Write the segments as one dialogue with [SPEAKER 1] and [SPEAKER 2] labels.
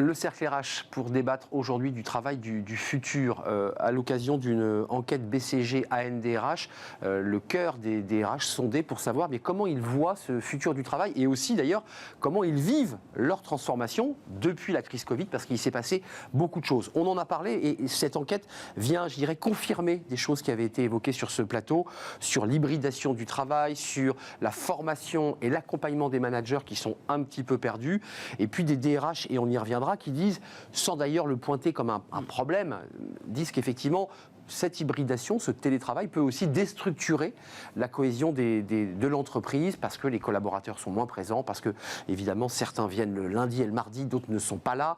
[SPEAKER 1] Le cercle RH pour débattre aujourd'hui du travail du futur à l'occasion d'une enquête BCG ANDRH, le cœur des DRH sondés pour savoir comment ils voient ce futur du travail et aussi d'ailleurs comment ils vivent leur transformation depuis la crise Covid parce qu'il s'est passé beaucoup de choses. On en a parlé et cette enquête vient, je dirais, confirmer des choses qui avaient été évoquées sur ce plateau, sur l'hybridation du travail, sur la formation et l'accompagnement des managers qui sont un petit peu perdus et puis des DRH, et on y reviendra, qui disent, sans d'ailleurs le pointer comme un problème, disent qu'effectivement, cette hybridation, ce télétravail peut aussi déstructurer la cohésion de l'entreprise parce que les collaborateurs sont moins présents, parce que, évidemment, certains viennent le lundi et le mardi, d'autres ne sont pas là.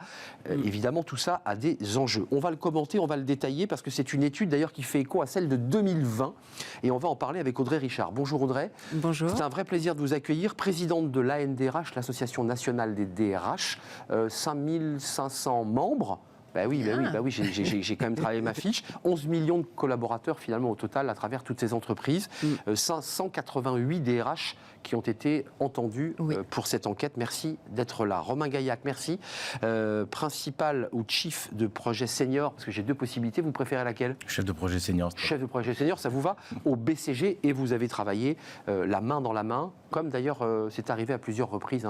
[SPEAKER 1] Évidemment, tout ça a des enjeux. On va le commenter, on va le détailler parce que c'est une étude d'ailleurs qui fait écho à celle de 2020 et on va en parler avec Audrey Richard. Bonjour Audrey.
[SPEAKER 2] Bonjour.
[SPEAKER 1] C'est un vrai plaisir de vous accueillir. Présidente de l'ANDRH, l'Association nationale des DRH, 5500 membres. Bah oui, j'ai quand même travaillé ma fiche. 11 millions de collaborateurs finalement au total à travers toutes ces entreprises. 588 DRH qui ont été entendus pour cette enquête. Merci d'être là. Romain Gaillac, merci. Principal ou chief de projet senior, parce que j'ai deux possibilités. Vous préférez laquelle ?
[SPEAKER 3] Chef de projet senior.
[SPEAKER 1] Chef de projet senior, ça vous va ? Au BCG et vous avez travaillé la main dans la main, comme d'ailleurs c'est arrivé à plusieurs reprises,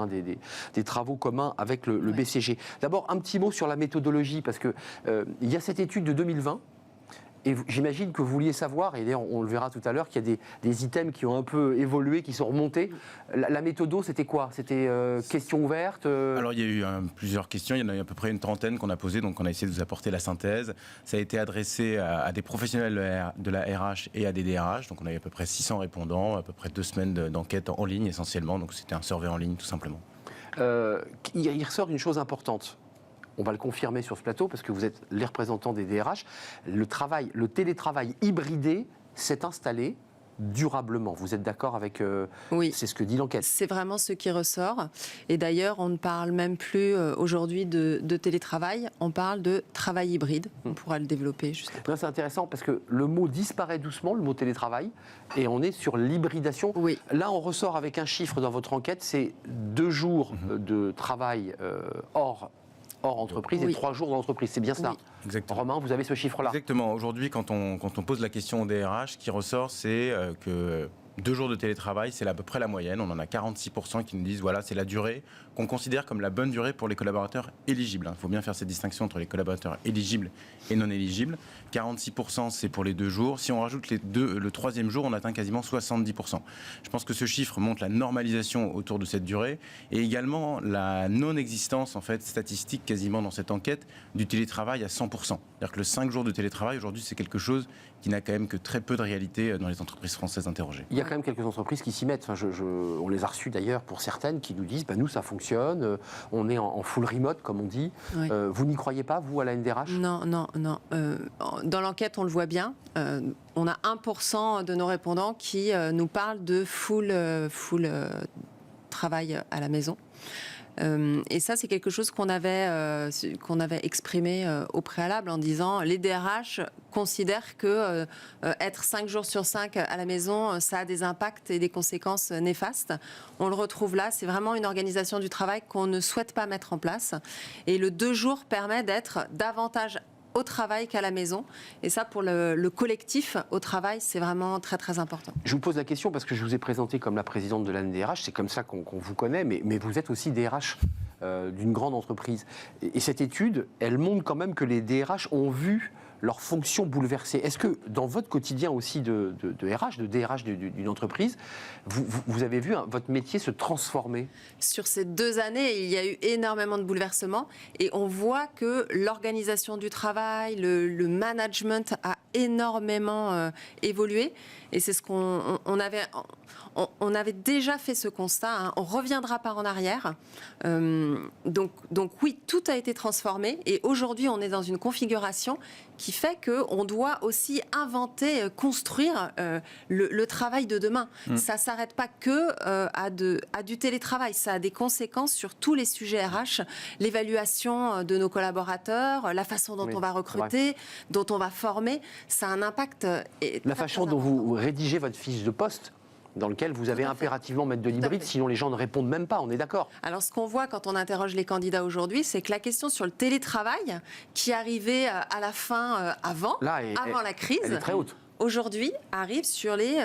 [SPEAKER 1] des travaux communs avec le BCG. D'abord, un petit mot sur la méthodologie, parce qu'il y a cette étude de 2020, et j'imagine que vous vouliez savoir, et d'ailleurs on le verra tout à l'heure, qu'il y a des items qui ont un peu évolué, qui sont remontés. La méthodo, c'était quoi ? C'était questions ouvertes
[SPEAKER 3] Alors il y a eu plusieurs questions, il y en a eu à peu près une trentaine qu'on a posées, donc on a essayé de vous apporter la synthèse. Ça a été adressé à des professionnels de la RH et à des DRH, donc on a eu à peu près 600 répondants, à peu près 2 semaines d'enquête en ligne essentiellement, donc c'était un survey en ligne tout simplement.
[SPEAKER 1] Il ressort une chose importante. On va le confirmer sur ce plateau parce que vous êtes les représentants des DRH. Le télétravail hybridé s'est installé durablement. Vous êtes d'accord avec...
[SPEAKER 2] Oui.
[SPEAKER 1] C'est ce que dit l'enquête.
[SPEAKER 2] C'est vraiment ce qui ressort. Et d'ailleurs, on ne parle même plus aujourd'hui de télétravail, on parle de travail hybride. On pourra le développer juste après.
[SPEAKER 1] C'est intéressant parce que le mot disparaît doucement, le mot télétravail, et on est sur l'hybridation.
[SPEAKER 2] Oui.
[SPEAKER 1] Là, on ressort avec un chiffre dans votre enquête, c'est 2 jours de travail hors entreprise et 3 jours d'entreprise. C'est bien cela.
[SPEAKER 2] Oui.
[SPEAKER 3] Exactement.
[SPEAKER 1] Romain, vous avez ce chiffre-là.
[SPEAKER 3] Exactement. Aujourd'hui, quand on pose la question au DRH, ce qui ressort, c'est que 2 jours de télétravail, c'est à peu près la moyenne. On en a 46% qui nous disent, voilà, c'est la durée qu'on considère comme la bonne durée pour les collaborateurs éligibles. Il faut bien faire cette distinction entre les collaborateurs éligibles et non éligibles. 46%, c'est pour les 2 jours. Si on rajoute le 3e jour, on atteint quasiment 70%. Je pense que ce chiffre montre la normalisation autour de cette durée et également la non-existence, en fait, statistique quasiment dans cette enquête du télétravail à 100%. C'est-à-dire que le 5 jours de télétravail, aujourd'hui, c'est quelque chose qui n'a quand même que très peu de réalité dans les entreprises françaises interrogées.
[SPEAKER 1] Il y a quand même quelques entreprises qui s'y mettent. Enfin, on les a reçues d'ailleurs pour certaines qui nous disent nous, ça fonctionne, on est en full remote, comme on dit.
[SPEAKER 2] Oui.
[SPEAKER 1] Vous n'y croyez pas, vous, à la NDRH ?
[SPEAKER 2] Non. Dans l'enquête, on le voit bien. On a 1% de nos répondants qui nous parlent de full travail à la maison. Et ça, c'est quelque chose qu'on avait exprimé au préalable en disant les DRH considèrent que être 5 jours sur 5 à la maison, ça a des impacts et des conséquences néfastes. On le retrouve là, c'est vraiment une organisation du travail qu'on ne souhaite pas mettre en place. Et le 2 jours permet d'être davantage au travail qu'à la maison. Et ça, pour le collectif au travail, c'est vraiment très, très important.
[SPEAKER 1] Je vous pose la question parce que je vous ai présenté comme la présidente de l'ANDRH, c'est comme ça qu'on vous connaît, mais vous êtes aussi DRH d'une grande entreprise. Et cette étude, elle montre quand même que les DRH ont vu leur fonction bouleversée. Est-ce que dans votre quotidien aussi de RH, de DRH d'une entreprise, vous avez vu votre métier se transformer ?
[SPEAKER 2] Sur ces 2 années, il y a eu énormément de bouleversements et on voit que l'organisation du travail, le management a énormément évolué et c'est ce qu'on avait déjà fait ce constat, hein. On ne reviendra pas en arrière. Donc oui, tout a été transformé et aujourd'hui on est dans une configuration qui fait qu'on doit aussi inventer, construire le travail de demain. Ça ne s'arrête pas que à du télétravail, ça a des conséquences sur tous les sujets RH, l'évaluation de nos collaborateurs, la façon dont on va recruter, dont on va former, ça a un impact.
[SPEAKER 1] La façon dont vous rédigez votre fiche de poste, dans lequel vous avez
[SPEAKER 2] Tout à fait.
[SPEAKER 1] impérativement mettre de
[SPEAKER 2] Tout à
[SPEAKER 1] l'hybride,
[SPEAKER 2] fait.
[SPEAKER 1] sinon les gens ne répondent même pas, on est d'accord.
[SPEAKER 2] Alors, ce qu'on voit quand on interroge les candidats aujourd'hui, c'est que la question sur le télétravail, qui arrivait à la fin avant la crise,
[SPEAKER 1] Elle est très haute.
[SPEAKER 2] aujourd'hui arrive sur les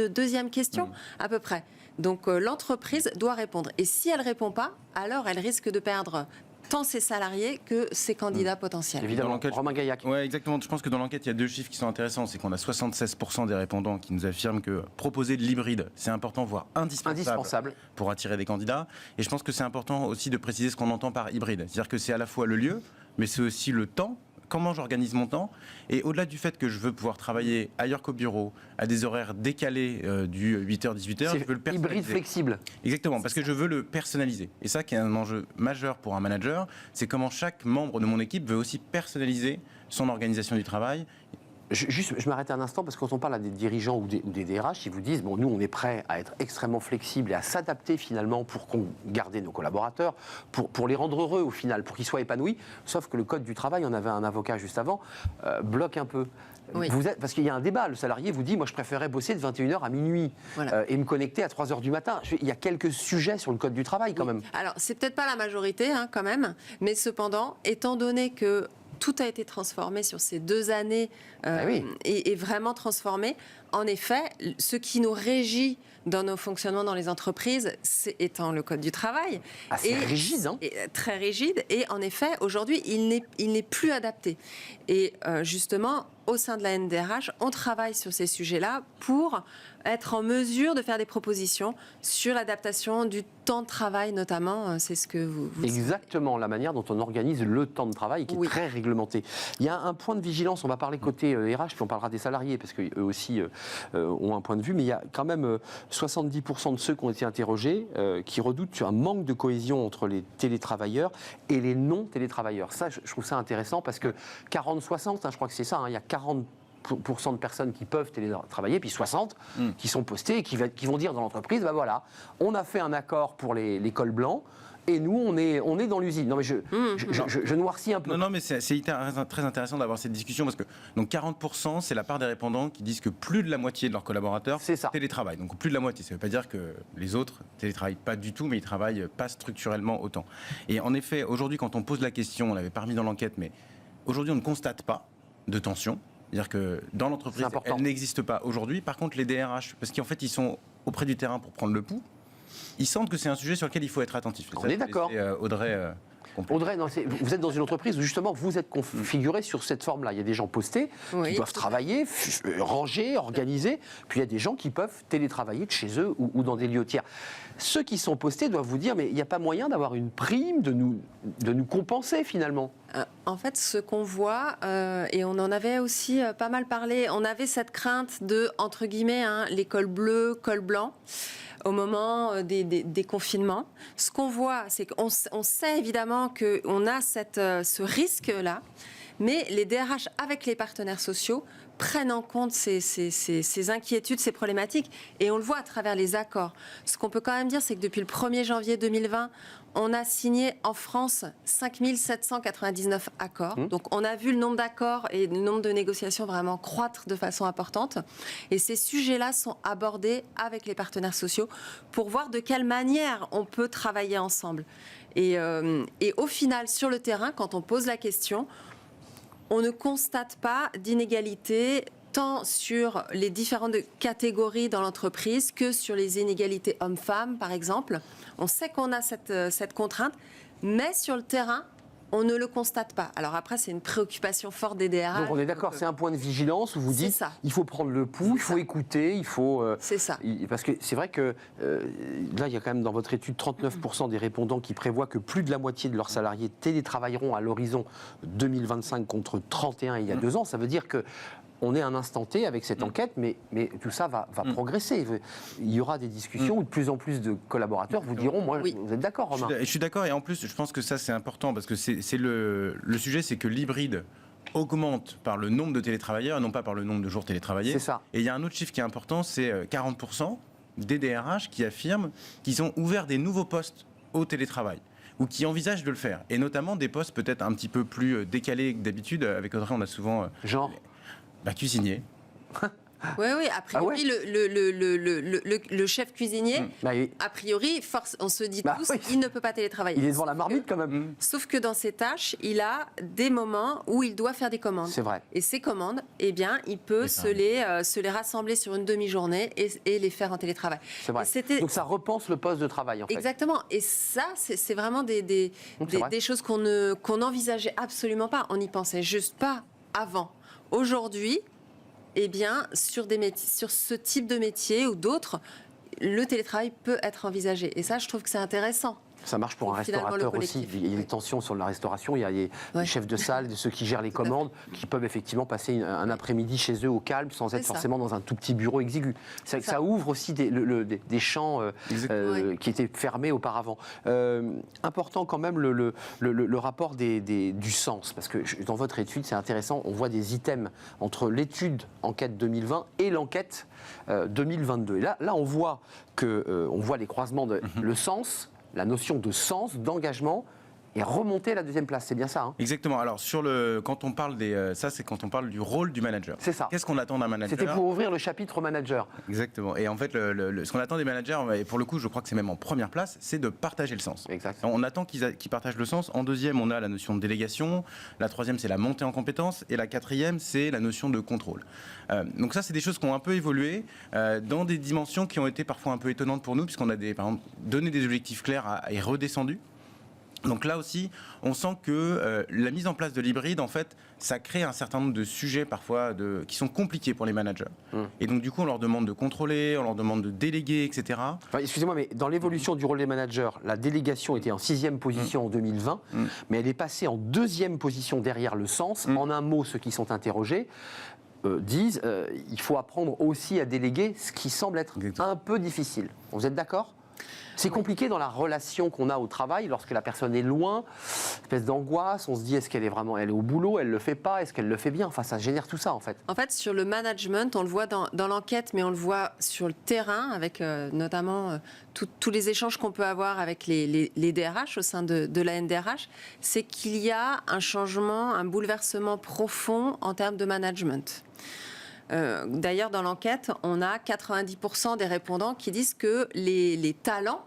[SPEAKER 2] deuxième question à peu près. Donc, l'entreprise doit répondre. Et si elle ne répond pas, alors elle risque de perdre tant ses salariés que ses candidats potentiels.
[SPEAKER 1] Évidemment, Romain Gaillac.
[SPEAKER 3] Oui, exactement. Je pense que dans l'enquête, il y a 2 chiffres qui sont intéressants. C'est qu'on a 76% des répondants qui nous affirment que proposer de l'hybride, c'est important, voire indispensable pour attirer des candidats. Et je pense que c'est important aussi de préciser ce qu'on entend par hybride. C'est-à-dire que c'est à la fois le lieu, mais c'est aussi le temps. Comment j'organise mon temps, et au-delà du fait que je veux pouvoir travailler ailleurs qu'au bureau, à des horaires décalés du 8h-18h, je veux le personnaliser.
[SPEAKER 1] Hybride flexible.
[SPEAKER 3] Exactement, parce que je veux le personnaliser. Et ça qui est un enjeu majeur pour un manager, c'est comment chaque membre de mon équipe veut aussi personnaliser son organisation du travail.
[SPEAKER 1] Je m'arrête un instant parce que quand on parle à des dirigeants ou des DRH, ils vous disent bon, nous on est prêts à être extrêmement flexibles et à s'adapter finalement pour garder nos collaborateurs, pour les rendre heureux au final, pour qu'ils soient épanouis. Sauf que le code du travail, on avait un avocat juste avant, bloque un peu.
[SPEAKER 2] Oui.
[SPEAKER 1] Parce qu'il y a un débat, le salarié vous dit moi je préférerais bosser de 21h à minuit et me connecter à 3h du matin. Il y a quelques sujets sur le code du travail quand même.
[SPEAKER 2] Alors c'est peut-être pas la majorité quand même, mais cependant, étant donné que tout a été transformé sur ces 2 années et vraiment transformé. En effet, ce qui nous régit dans nos fonctionnements dans les entreprises, c'est étant le code du travail.
[SPEAKER 1] C'est rigide, hein ?
[SPEAKER 2] Très rigide. Et en effet, aujourd'hui, il n'est plus adapté. Et justement, au sein de la NDRH, on travaille sur ces sujets-là pour être en mesure de faire des propositions sur l'adaptation du temps de travail, notamment. C'est ce que vous
[SPEAKER 1] Exactement, la manière dont on organise le temps de travail qui est très réglementé. Il y a un point de vigilance, on va parler côté RH, puis on parlera des salariés, parce qu'eux aussi ont un point de vue, mais il y a quand même 70% de ceux qui ont été interrogés qui redoutent un manque de cohésion entre les télétravailleurs et les non-télétravailleurs. Ça, je trouve ça intéressant, parce que 40-60, je crois que c'est ça, il y a 40% de personnes qui peuvent télétravailler, puis 60 qui sont postées et qui vont dire dans l'entreprise, ben voilà, on a fait un accord pour les cols blancs, et nous, on est dans l'usine. Non, mais je noircis un peu.
[SPEAKER 3] Non, mais c'est très intéressant d'avoir cette discussion, parce que donc 40%, c'est la part des répondants qui disent que plus de la moitié de leurs collaborateurs télétravaillent. Donc plus de la moitié. Ça ne veut pas dire que les autres télétravaillent pas du tout, mais ils travaillent pas structurellement autant. Et en effet, aujourd'hui, quand on pose la question, on l'avait pas remis dans l'enquête, mais aujourd'hui, on ne constate pas de tension. C'est-à-dire que dans l'entreprise, elle n'existe pas aujourd'hui. Par contre, les DRH, parce qu'en fait, ils sont auprès du terrain pour prendre le pouls, ils sentent que c'est un sujet sur lequel il faut être attentif.
[SPEAKER 1] On est d'accord.
[SPEAKER 3] Audrey,
[SPEAKER 1] non, vous êtes dans une entreprise où justement vous êtes configuré sur cette forme-là. Il y a des gens postés qui doivent travailler, ranger, organiser. Puis il y a des gens qui peuvent télétravailler de chez eux ou dans des lieux tiers. Ceux qui sont postés doivent vous dire mais il n'y a pas moyen d'avoir une prime, de nous compenser finalement.
[SPEAKER 2] En fait, ce qu'on voit, et on en avait aussi pas mal parlé, on avait cette crainte de, entre guillemets, les cols bleus, cols blancs, au moment des confinements. Ce qu'on voit, c'est qu'on sait évidemment qu'on a ce risque-là, mais les DRH, avec les partenaires sociaux, prennent en compte ces inquiétudes, ces problématiques, et on le voit à travers les accords. Ce qu'on peut quand même dire, c'est que depuis le 1er janvier 2020, on a signé en France 5799 accords. Donc on a vu le nombre d'accords et le nombre de négociations vraiment croître de façon importante. Et ces sujets-là sont abordés avec les partenaires sociaux pour voir de quelle manière on peut travailler ensemble. Et au final, sur le terrain, quand on pose la question, on ne constate pas d'inégalité tant sur les différentes catégories dans l'entreprise que sur les inégalités hommes-femmes, par exemple. On sait qu'on a cette contrainte, mais sur le terrain, on ne le constate pas. Alors après, c'est une préoccupation forte des DRH.
[SPEAKER 1] Donc on est d'accord, c'est un point de vigilance où vous dites il faut prendre le pouls, il faut écouter, il faut...
[SPEAKER 2] c'est ça.
[SPEAKER 1] Parce que c'est vrai que là, il y a quand même dans votre étude 39% des répondants qui prévoient que plus de la moitié de leurs salariés télétravailleront à l'horizon 2025 contre 31 il y a 2 ans. Ça veut dire que on est à un instant T avec cette enquête, mais tout ça va progresser. Il y aura des discussions où de plus en plus de collaborateurs vous diront, vous êtes d'accord, Romain ?
[SPEAKER 3] Je suis d'accord, et en plus, je pense que ça, c'est important, parce que le sujet, c'est que l'hybride augmente par le nombre de télétravailleurs et non pas par le nombre de jours télétravaillés.
[SPEAKER 1] C'est ça.
[SPEAKER 3] Et il y a un autre chiffre qui est important, c'est 40% des DRH qui affirment qu'ils ont ouvert des nouveaux postes au télétravail, ou qui envisagent de le faire, et notamment des postes peut-être un petit peu plus décalés que d'habitude. Avec Audrey, on a souvent...
[SPEAKER 1] Genre
[SPEAKER 3] cuisinier.
[SPEAKER 2] Oui, a priori, le chef cuisinier, a priori, on se dit tous, il ne peut pas télétravailler.
[SPEAKER 1] Il est devant la marmite quand même.
[SPEAKER 2] Sauf que dans ses tâches, il a des moments où il doit faire des commandes.
[SPEAKER 1] C'est vrai.
[SPEAKER 2] Et ces commandes, eh bien, il peut se les rassembler sur une demi-journée et les faire en télétravail.
[SPEAKER 1] C'est vrai. Donc ça repense le poste de travail, en fait.
[SPEAKER 2] Exactement. Et ça, c'est vraiment des choses qu'on n'envisageait absolument pas. On n'y pensait juste pas avant. Aujourd'hui, eh bien, sur ce type de métier ou d'autres, le télétravail peut être envisagé. Et ça, je trouve que c'est intéressant.
[SPEAKER 1] Ça marche pour un restaurateur aussi. Il y a des tensions sur la restauration. Il y a les chefs de salle, ceux qui gèrent les commandes, qui peuvent effectivement passer un après-midi chez eux au calme, sans être forcément dans un tout petit bureau exigu. Ça ouvre aussi des champs qui étaient fermés auparavant. Important quand même le rapport du sens, parce que dans votre étude, c'est intéressant, on voit des items entre l'étude enquête 2020 et l'enquête 2022. Et là, on voit les croisements de le sens. La notion de sens, d'engagement est remontée à la deuxième place. C'est bien ça, hein ?
[SPEAKER 3] Exactement. Alors, quand on parle ça, c'est quand on parle du rôle du manager.
[SPEAKER 1] C'est ça.
[SPEAKER 3] Qu'est-ce qu'on attend d'un manager ?
[SPEAKER 1] C'était pour ouvrir le chapitre manager.
[SPEAKER 3] Exactement. Et en fait, ce qu'on attend des managers, et pour le coup, je crois que c'est même en première place, c'est de partager le sens.
[SPEAKER 1] Exactement.
[SPEAKER 3] On attend qu'ils partagent le sens. En deuxième, on a la notion de délégation. La troisième, c'est la montée en compétences. Et la quatrième, c'est la notion de contrôle. Donc ça, c'est des choses qui ont un peu évolué dans des dimensions qui ont été parfois un peu étonnantes pour nous, puisqu'on a par exemple donné des objectifs clairs et redescendu. Donc là aussi, on sent que la mise en place de l'hybride, en fait, ça crée un certain nombre de sujets parfois qui sont compliqués pour les managers. Et donc du coup, on leur demande de contrôler, on leur demande de déléguer, etc.
[SPEAKER 1] Enfin, excusez-moi, mais dans l'évolution du rôle des managers, la délégation était en 6e position en 2020, mais elle est passée en 2e position derrière le sens. En un mot, ceux qui sont interrogés disent il faut apprendre aussi à déléguer, ce qui semble être un peu difficile. Vous êtes d'accord ? C'est compliqué dans la relation qu'on a au travail, lorsque la personne est loin, espèce d'angoisse, on se dit est-ce qu'elle est au boulot, elle le fait pas, est-ce qu'elle le fait bien, enfin ça génère tout ça en fait.
[SPEAKER 2] En fait sur le management, on le voit dans l'enquête, mais on le voit sur le terrain, avec notamment tous les échanges qu'on peut avoir avec les DRH au sein de la NDRH, c'est qu'il y a un changement, un bouleversement profond en termes de management. D'ailleurs, dans l'enquête, on a 90% des répondants qui disent que les talents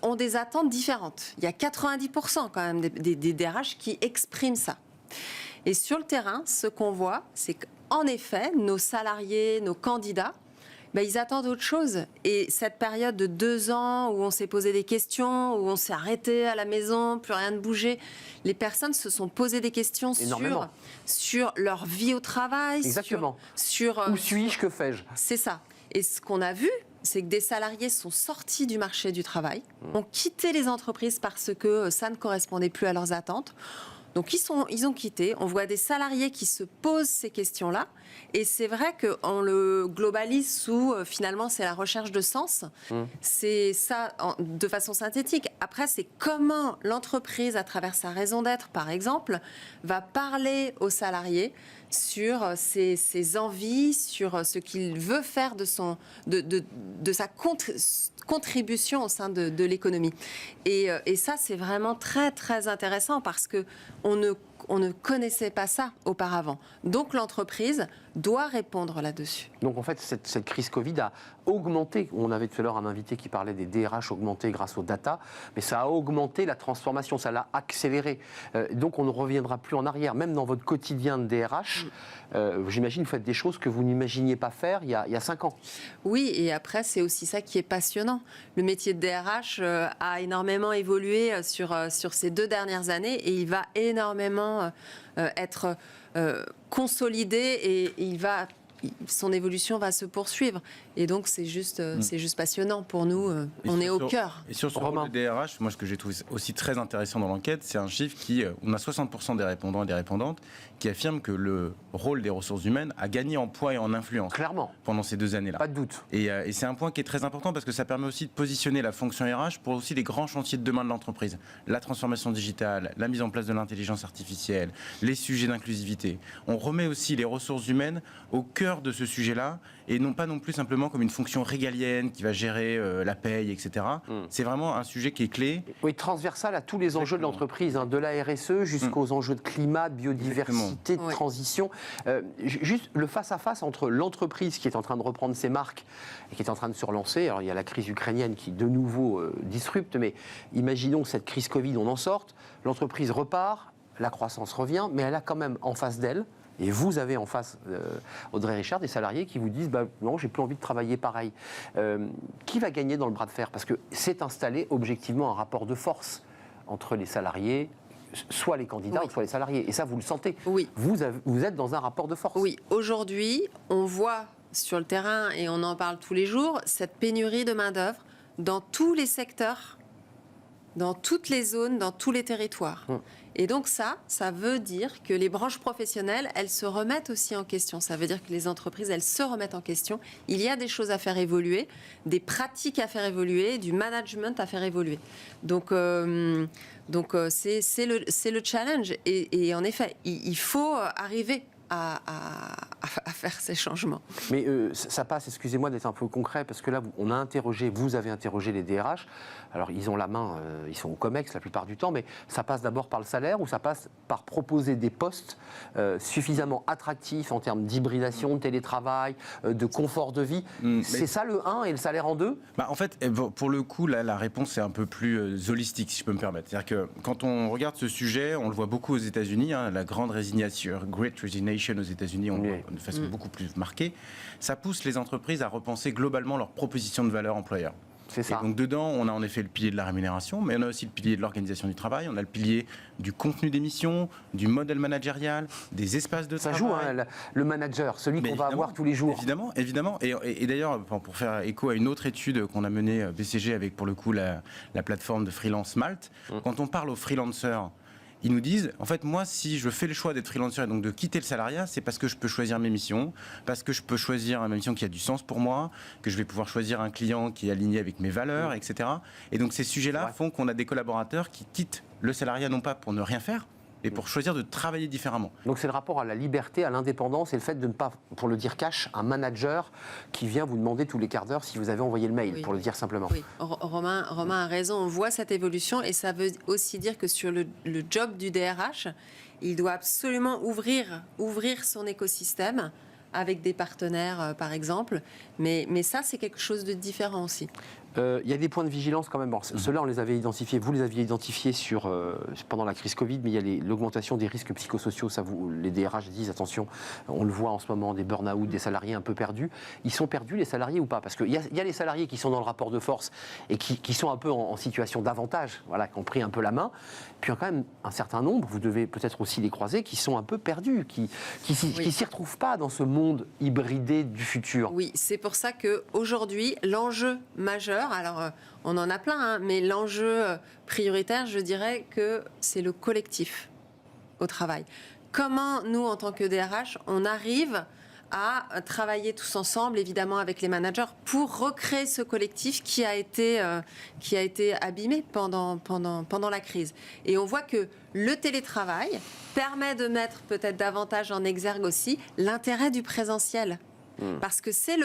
[SPEAKER 2] ont des attentes différentes. Il y a 90% quand même des DRH qui expriment ça. Et sur le terrain, ce qu'on voit, c'est qu'en effet, nos salariés, nos candidats, ils attendent autre chose. Et cette période de 2 ans où on s'est posé des questions, où on s'est arrêté à la maison, plus rien ne bougeait, les personnes se sont posé des questions sur leur vie au travail.
[SPEAKER 1] Exactement.
[SPEAKER 2] Sur
[SPEAKER 1] où suis-je, que fais-je ?
[SPEAKER 2] C'est ça. Et ce qu'on a vu, c'est que des salariés sont sortis du marché du travail, ont quitté les entreprises parce que ça ne correspondait plus à leurs attentes. Donc ils ont quitté. On voit des salariés qui se posent ces questions-là. Et c'est vrai qu'on le globalise sous, finalement, c'est la recherche de sens. C'est ça, de façon synthétique. Après, c'est comment l'entreprise, à travers sa raison d'être, par exemple, va parler aux salariés sur ses envies, sur ce qu'il veut faire de sa contribution au sein de l'économie. Et ça, c'est vraiment très, très intéressant parce qu'on ne connaissait pas ça auparavant. Donc, l'entreprise doit répondre là-dessus.
[SPEAKER 1] Donc, en fait, cette crise Covid a augmenté. On avait tout à l'heure un invité qui parlait des DRH augmentés grâce aux data, mais ça a augmenté la transformation, ça l'a accéléré. Donc, on ne reviendra plus en arrière. Même dans votre quotidien de DRH, j'imagine que vous faites des choses que vous n'imaginiez pas faire il y a 5 ans.
[SPEAKER 2] Oui, et après, c'est aussi ça qui est passionnant. Le métier de DRH a énormément évolué sur ces 2 dernières années et il va énormément être consolidé et son évolution va se poursuivre. Et donc, c'est juste passionnant pour nous. On est au cœur.
[SPEAKER 3] Et sur ce rôle de DRH, moi, ce que j'ai trouvé aussi très intéressant dans l'enquête, c'est un chiffre on a 60% des répondants et des répondantes qui affirment que le rôle des ressources humaines a gagné en poids et en influence.
[SPEAKER 1] Clairement.
[SPEAKER 3] Pendant ces 2 années-là.
[SPEAKER 1] Pas de doute.
[SPEAKER 3] Et c'est un point qui est très important parce que ça permet aussi de positionner la fonction RH pour aussi les grands chantiers de demain de l'entreprise. La transformation digitale, la mise en place de l'intelligence artificielle, les sujets d'inclusivité. On remet aussi les ressources humaines au cœur cœur de ce sujet-là, et non pas non plus simplement comme une fonction régalienne qui va gérer la paye, etc. C'est vraiment un sujet qui est clé.
[SPEAKER 1] Oui, transversal à tous les enjeux de l'entreprise, de la RSE jusqu'aux enjeux de climat, de biodiversité, de transition. Juste le face-à-face entre l'entreprise qui est en train de reprendre ses marques et qui est en train de se relancer. Alors il y a la crise ukrainienne qui de nouveau disrupte, mais imaginons que cette crise Covid, on en sorte, l'entreprise repart, la croissance revient, mais elle a quand même en face d'elle, et vous avez en face, Audrey Richard, des salariés qui vous disent non, j'ai plus envie de travailler pareil. Qui va gagner dans le bras de fer? Parce que c'est installé objectivement un rapport de force entre les salariés, soit les candidats, soit les salariés. Et ça, vous le sentez.
[SPEAKER 2] Oui.
[SPEAKER 1] Vous êtes dans un rapport de force.
[SPEAKER 2] Oui, aujourd'hui, on voit sur le terrain, et on en parle tous les jours, cette pénurie de main-d'œuvre dans tous les secteurs, dans toutes les zones, dans tous les territoires. Et donc ça veut dire que les branches professionnelles, elles se remettent aussi en question. Ça veut dire que les entreprises, elles se remettent en question. Il y a des choses à faire évoluer, des pratiques à faire évoluer, du management à faire évoluer. Donc c'est le challenge. Et en effet, il faut arriver à faire ces changements.
[SPEAKER 1] Mais ça passe, excusez-moi d'être un peu concret, parce que là, vous avez interrogé les DRH. Alors, ils ont la main, ils sont au COMEX la plupart du temps, mais ça passe d'abord par le salaire ou ça passe par proposer des postes suffisamment attractifs en termes d'hybridation, de télétravail, de confort de vie. C'est ça le 1 et le salaire en 2 ?
[SPEAKER 3] En fait, pour le coup, là, la réponse est un peu plus holistique, si je peux me permettre. C'est-à-dire que quand on regarde ce sujet, on le voit beaucoup aux États-Unis, la grande résignation, Great Resignation aux États-Unis, on le voit de façon beaucoup plus marquée. Ça pousse les entreprises à repenser globalement leur proposition de valeur employeur.
[SPEAKER 1] C'est ça.
[SPEAKER 3] Et donc dedans, on a en effet le pilier de la rémunération, mais on a aussi le pilier de l'organisation du travail, on a le pilier du contenu des missions, du modèle managérial, des espaces de travail.
[SPEAKER 1] Ça joue, le manager, celui qu'on va avoir tous les jours.
[SPEAKER 3] Évidemment. Et d'ailleurs, pour faire écho à une autre étude qu'on a menée BCG avec, pour le coup, la plateforme de freelance Malte, quand on parle aux freelancers, ils nous disent, en fait, moi, si je fais le choix d'être freelancer et donc de quitter le salariat, c'est parce que je peux choisir mes missions, parce que je peux choisir une mission qui a du sens pour moi, que je vais pouvoir choisir un client qui est aligné avec mes valeurs, etc. Et donc, ces sujets-là font qu'on a des collaborateurs qui quittent le salariat non pas pour ne rien faire, et pour choisir de travailler différemment.
[SPEAKER 1] Donc c'est le rapport à la liberté, à l'indépendance et le fait de ne pas, pour le dire cash, un manager qui vient vous demander tous les quarts d'heure si vous avez envoyé le mail, pour le dire simplement.
[SPEAKER 2] Oui, Romain a raison, on voit cette évolution et ça veut aussi dire que sur le job du DRH, il doit absolument ouvrir son écosystème avec des partenaires par exemple, mais ça c'est quelque chose de différent aussi.
[SPEAKER 1] Il y a des points de vigilance quand même. Bon, ceux-là, on les avait identifiés. Vous les aviez identifiés pendant la crise Covid, mais il y a l'augmentation des risques psychosociaux. Ça, les DRH disent attention. On le voit en ce moment, des burn-out, des salariés un peu perdus. Ils sont perdus, les salariés, ou pas? Parce qu'il y a les salariés qui sont dans le rapport de force et qui sont un peu en situation d'avantage, qui ont pris un peu la main. Puis il y a quand même un certain nombre, vous devez peut-être aussi les croiser, qui sont un peu perdus, qui s'y retrouvent pas dans ce monde hybridé du futur.
[SPEAKER 2] Oui, c'est pour ça qu'aujourd'hui, l'enjeu majeur, alors on en a plein, mais l'enjeu prioritaire, je dirais que c'est le collectif au travail. Comment nous, en tant que DRH, on arrive à travailler tous ensemble, évidemment avec les managers, pour recréer ce collectif qui a été abîmé pendant la crise. Et on voit que le télétravail permet de mettre peut-être davantage en exergue aussi l'intérêt du présentiel. Parce que c'est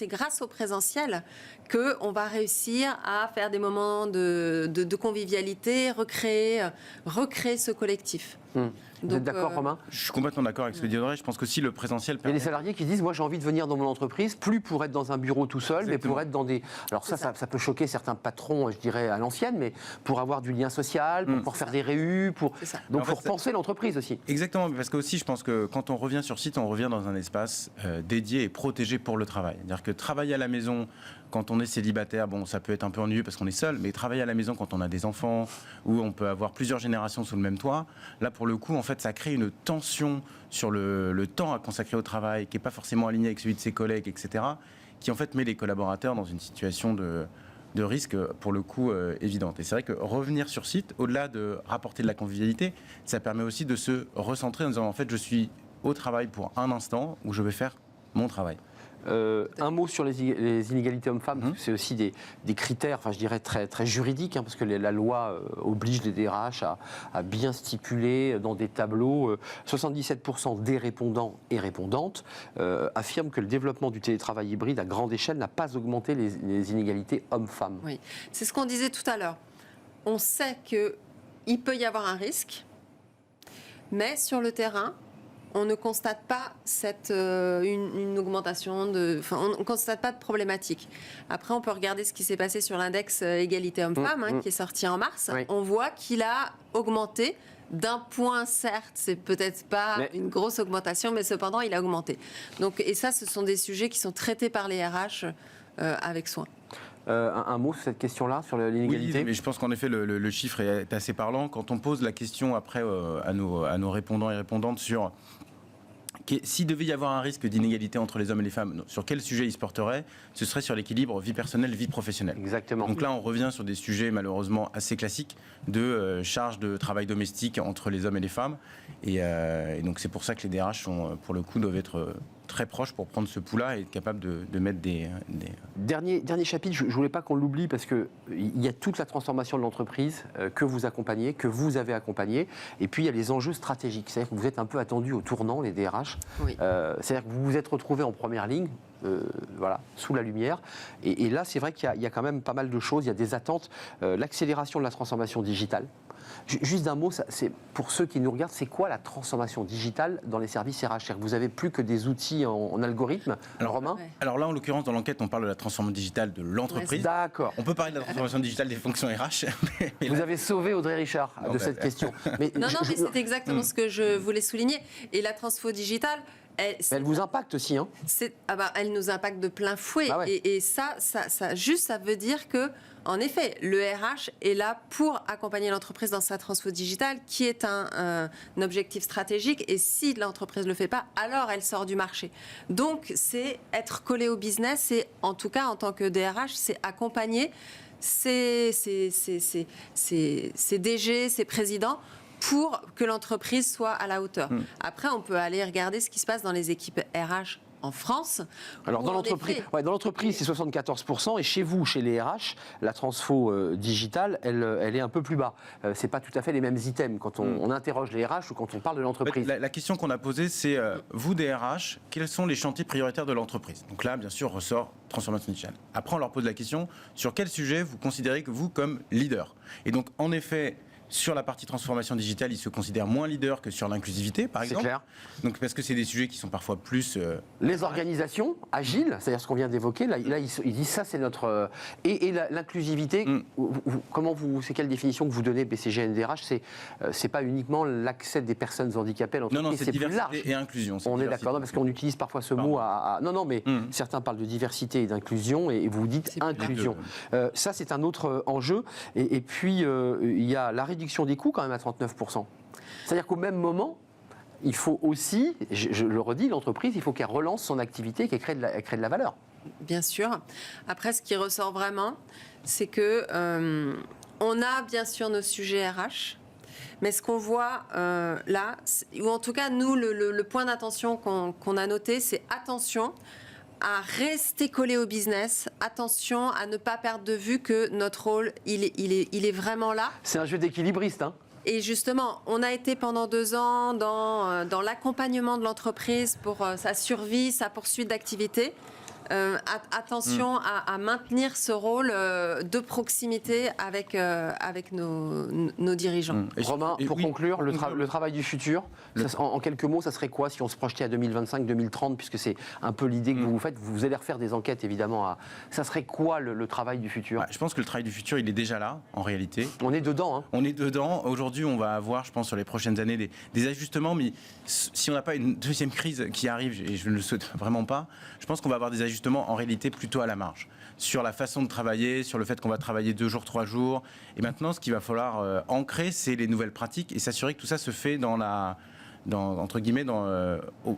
[SPEAKER 2] grâce au présentiel qu'on va réussir à faire des moments de convivialité, recréer ce collectif.
[SPEAKER 1] Vous êtes d'accord, Romain ?
[SPEAKER 3] Je suis complètement d'accord avec ce que dit Audrey. Je pense qu'aussi le présentiel
[SPEAKER 1] permet... Il y a des salariés qui disent, moi j'ai envie de venir dans mon entreprise, plus pour être dans un bureau tout seul, mais pour être dans des... Alors ça peut choquer certains patrons, je dirais, à l'ancienne, mais pour avoir du lien social, pour pouvoir faire des réus, donc pour penser l'entreprise aussi.
[SPEAKER 3] Exactement, parce que aussi je pense que quand on revient sur site, on revient dans un espace dédié et protégé pour le travail. C'est-à-dire que travailler à la maison, quand on est célibataire, bon, ça peut être un peu ennuyeux parce qu'on est seul, mais travailler à la maison quand on a des enfants, où on peut avoir plusieurs générations sous le même toit, là pour le coup, en fait, ça crée une tension sur le temps à consacrer au travail, qui n'est pas forcément aligné avec celui de ses collègues, etc., qui en fait met les collaborateurs dans une situation de risque, pour le coup, évidente. Et c'est vrai que revenir sur site, au-delà de rapporter de la convivialité, ça permet aussi de se recentrer en disant, en fait, je suis au travail pour un instant où je vais faire mon travail.
[SPEAKER 1] Un mot sur les inégalités hommes-femmes, c'est aussi des critères, enfin je dirais très, très juridiques, parce que la loi oblige les DRH à bien stipuler dans des tableaux. 77% des répondants et répondantes affirment que le développement du télétravail hybride à grande échelle n'a pas augmenté les inégalités hommes-femmes.
[SPEAKER 2] Oui, c'est ce qu'on disait tout à l'heure. On sait qu'il peut y avoir un risque, mais sur le terrain, on ne constate pas une augmentation, on ne constate pas de problématique. Après, on peut regarder ce qui s'est passé sur l'index égalité hommes-femmes, qui est sorti en mars. Oui. On voit qu'il a augmenté d'un point, certes, c'est peut-être pas une grosse augmentation, mais cependant, il a augmenté. Donc, et ça, ce sont des sujets qui sont traités par les RH avec soin.
[SPEAKER 1] Un mot sur cette question-là, sur l'inégalité?
[SPEAKER 3] Oui, mais je pense qu'en effet, le chiffre est assez parlant. Quand on pose la question après à nos répondants et répondantes sur s'il devait y avoir un risque d'inégalité entre les hommes et les femmes, sur quel sujet il se porterait? Ce serait sur l'équilibre vie personnelle, vie professionnelle.
[SPEAKER 1] Exactement.
[SPEAKER 3] Donc là, on revient sur des sujets malheureusement assez classiques de charge de travail domestique entre les hommes et les femmes. Et donc c'est pour ça que les DRH, pour le coup, doivent être très proches pour prendre ce pouls-là et être capables de mettre des...
[SPEAKER 1] Dernier chapitre, je ne voulais pas qu'on l'oublie parce qu'il y a toute la transformation de l'entreprise que vous accompagnez, que vous avez accompagné. Et puis il y a les enjeux stratégiques. C'est-à-dire que vous êtes un peu attendus au tournant, les DRH. Oui. C'est-à-dire que vous vous êtes retrouvés en première ligne. Voilà, sous la lumière. Et là, c'est vrai qu'il y a quand même pas mal de choses. Il y a des attentes. L'accélération de la transformation digitale. Juste d'un mot, c'est pour ceux qui nous regardent, c'est quoi la transformation digitale dans les services RH? Vous n'avez plus que des outils en algorithme, Romain?
[SPEAKER 3] Alors là, en l'occurrence, dans l'enquête, on parle de la transformation digitale de l'entreprise.
[SPEAKER 1] D'accord.
[SPEAKER 3] On peut parler de la transformation digitale des fonctions RH.
[SPEAKER 1] Vous avez sauvé Audrey Richard de cette question.
[SPEAKER 2] Mais mais c'est exactement ce que je voulais souligner. Et la transfo digitale,
[SPEAKER 1] elle vous impacte aussi, hein?
[SPEAKER 2] Elle nous impacte de plein fouet. Ah ouais. Et ça veut dire que, en effet, le RH est là pour accompagner l'entreprise dans sa transfo digitale, qui est un objectif stratégique. Et si l'entreprise ne le fait pas, alors elle sort du marché. Donc, c'est être collé au business. Et en tout cas, en tant que DRH, c'est accompagner ces DG, ces présidents, pour que l'entreprise soit à la hauteur. Après, on peut aller regarder ce qui se passe dans les équipes RH en France.
[SPEAKER 1] Alors dans l'entreprise, c'est 74%, et chez vous, chez les RH, la transfo digitale, elle est un peu plus bas. C'est pas tout à fait les mêmes items quand on interroge les RH ou quand on parle de l'entreprise.
[SPEAKER 3] La question qu'on a posée, c'est vous des RH, quels sont les chantiers prioritaires de l'entreprise? Donc là, bien sûr, ressort transformation digitale. Après, on leur pose la question sur quel sujet vous considérez que vous comme leader. Et donc, en effet, sur la partie transformation digitale, ils se considèrent moins leaders que sur l'inclusivité, par exemple. C'est clair. Donc, parce que c'est des sujets qui sont parfois plus...
[SPEAKER 1] Les organisations agiles, c'est-à-dire ce qu'on vient d'évoquer, là ils disent ça, c'est notre... Et l'inclusivité, c'est quelle définition que vous donnez, BCG NDRH? C'est pas uniquement l'accès des personnes handicapées à l'entreprise,
[SPEAKER 3] non, c'est diversité plus large. Et inclusion.
[SPEAKER 1] On est d'accord, parce qu'on utilise parfois ce mot Non, mais certains parlent de diversité et d'inclusion, et vous dites inclusion. Ça, c'est un autre enjeu. Et puis, il y a la réduction des coûts quand même à 39%. C'est-à-dire qu'au même moment, il faut aussi, je le redis, l'entreprise, il faut qu'elle relance son activité, qu'elle crée de la valeur.
[SPEAKER 2] Bien sûr. Après, ce qui ressort vraiment, c'est que on a bien sûr nos sujets RH, mais ce qu'on voit là, ou en tout cas nous, le point d'attention qu'on a noté, c'est attention à rester collé au business, attention à ne pas perdre de vue que notre rôle, il est vraiment là.
[SPEAKER 1] C'est un jeu d'équilibriste, hein.
[SPEAKER 2] Et justement, on a été pendant 2 ans dans l'accompagnement de l'entreprise pour sa survie, sa poursuite d'activité. Attention à maintenir ce rôle de proximité avec nos dirigeants.
[SPEAKER 1] Romain, pour conclure, le travail du futur, en quelques mots, ça serait quoi si on se projetait à 2025-2030, puisque c'est un peu l'idée que vous faites, vous allez refaire des enquêtes évidemment, ça serait quoi le travail du futur?
[SPEAKER 3] Je pense que le travail du futur, il est déjà là, en réalité.
[SPEAKER 1] On est dedans. Hein.
[SPEAKER 3] On est dedans. Aujourd'hui, on va avoir, je pense, sur les prochaines années, des ajustements, mais si on n'a pas une deuxième crise qui arrive, et je ne le souhaite vraiment pas, je pense qu'on va avoir des ajustements en réalité plutôt à la marge, sur la façon de travailler, sur le fait qu'on va travailler 2 jours, 3 jours. Et maintenant, ce qu'il va falloir ancrer, c'est les nouvelles pratiques et s'assurer que tout ça se fait entre guillemets,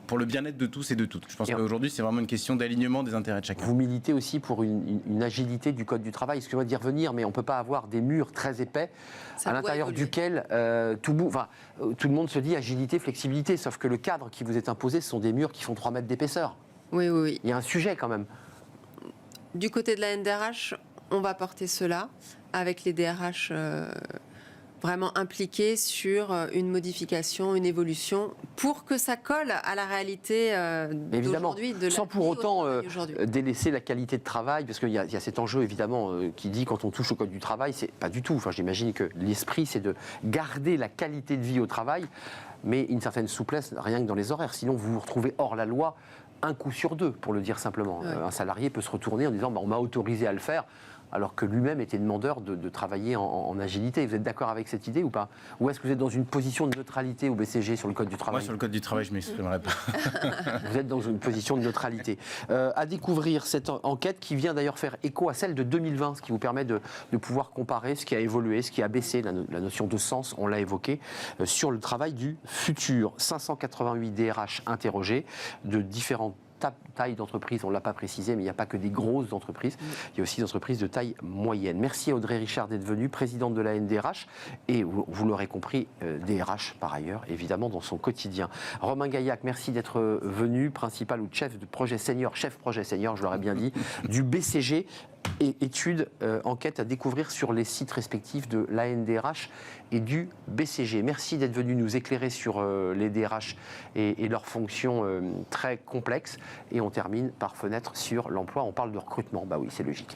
[SPEAKER 3] pour le bien-être de tous et de toutes. Je pense qu'aujourd'hui, c'est vraiment une question d'alignement des intérêts de chacun.
[SPEAKER 1] Vous militez aussi pour une agilité du Code du travail. Excusez-moi d'y revenir, mais on ne peut pas avoir des murs très épais à l'intérieur duquel tout le monde se dit agilité, flexibilité. Sauf que le cadre qui vous est imposé, ce sont des murs qui font 3 mètres d'épaisseur.
[SPEAKER 2] Oui, oui, oui.
[SPEAKER 1] Il y a un sujet quand même.
[SPEAKER 2] Du côté de la NDRH, on va porter cela avec les DRH vraiment impliqués sur une modification, une évolution, pour que ça colle à la réalité d'aujourd'hui.
[SPEAKER 1] Sans pour autant délaisser la qualité de travail, parce qu'il y a cet enjeu évidemment qui dit quand on touche au code du travail, c'est pas du tout. Enfin, j'imagine que l'esprit, c'est de garder la qualité de vie au travail, mais une certaine souplesse, rien que dans les horaires. Sinon, vous vous retrouvez hors la loi un coup sur deux, pour le dire simplement.
[SPEAKER 2] Ouais.
[SPEAKER 1] Un salarié peut se retourner en disant on m'a autorisé à le faire, alors que lui-même était demandeur de travailler en agilité. Vous êtes d'accord avec cette idée ou pas? Ou est-ce que vous êtes dans une position de neutralité au BCG sur le Code du travail?
[SPEAKER 3] Moi, sur le Code du travail, je ne m'exprimerai pas.
[SPEAKER 1] Vous êtes dans une position de neutralité. À découvrir cette enquête qui vient d'ailleurs faire écho à celle de 2020, ce qui vous permet de pouvoir comparer ce qui a évolué, ce qui a baissé, la notion de sens, on l'a évoqué, sur le travail du futur. 588 DRH interrogés de différentes taille d'entreprise, on ne l'a pas précisé, mais il n'y a pas que des grosses entreprises, il y a aussi des entreprises de taille moyenne. Merci à Audrey Richard d'être venue, présidente de la NDRH, et vous l'aurez compris, DRH par ailleurs, évidemment, dans son quotidien. Romain Gaillac, merci d'être venu, principal ou chef de projet senior, chef projet senior, je l'aurais bien dit, du BCG. Et études, enquête à découvrir sur les sites respectifs de l'ANDRH et du BCG. Merci d'être venu nous éclairer sur les DRH et leurs fonctions très complexes. Et on termine par fenêtre sur l'emploi. On parle de recrutement. Bah oui, c'est logique.